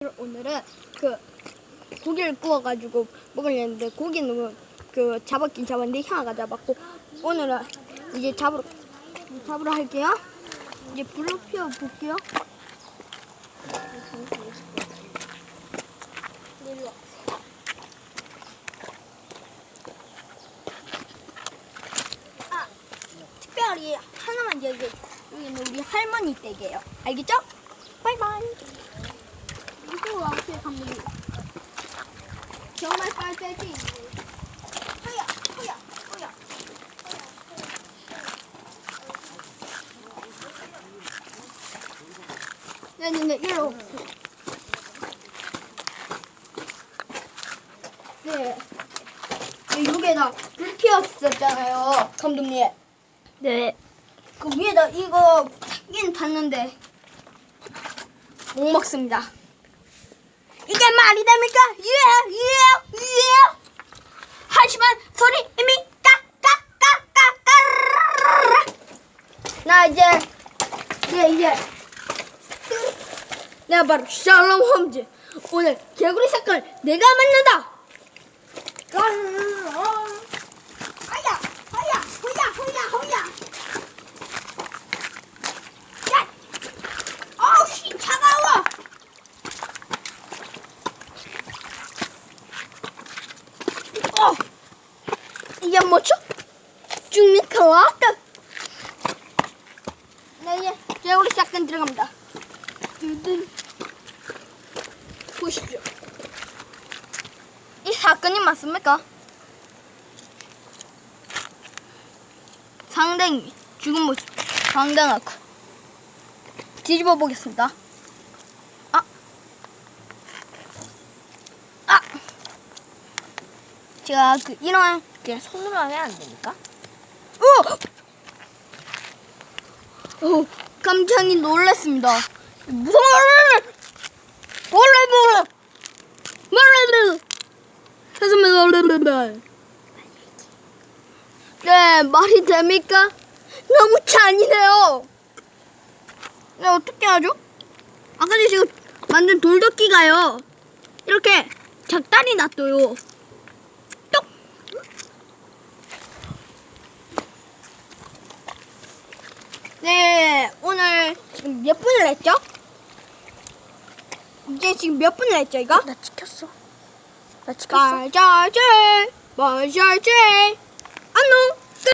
오늘은 고기를 구워가지고 먹으려는데 고기는 잡았긴 잡았는데 형아가 잡았고 오늘은 이제 잡으러 할게요. 이제 불을 피워 볼게요. 특별히 하나만 여기는 우리 할머니 댁이에요. 알겠죠? 바이바이. 이거 어떻게 감독님? 정말 빨빨지. 허야. 네네네, 이리로. 네. 여기에다 불 피웠었잖아요, 감독님. 네. 그 위에다 이거 타긴 탔는데 못 먹습니다. 이게 말이 됩니까? 예. 하지만 소리 이미 까까까까까르르르. 나 이제 내가 바로 셜록 홈즈. 오늘 개구리 사건을 내가 만난다. 허야. 야, 어우씨 차가워. 이게 뭐죠? 죽는 클라우드. 네, 이제 개구리 사건 들어갑니다. 보십시오. 이 사건이 맞습니까? 상당히 죽은 모습 상당하고 뒤집어 보겠습니다. 제가 이런 그냥 손으로 하면 안 됩니까? 깜짝이 놀랐습니다. 무서워. 네, 말이 됩니까? 너무 잔인해요. 네, 어떻게 하죠? 아까 제가 만든 돌도끼가요. 이렇게 작다리 놔둬요. 똑! 네, 오늘 지금 몇 분을 했죠? 이제 지금 몇 분을 했죠, 이거? 나 찍혔어. 마샤제.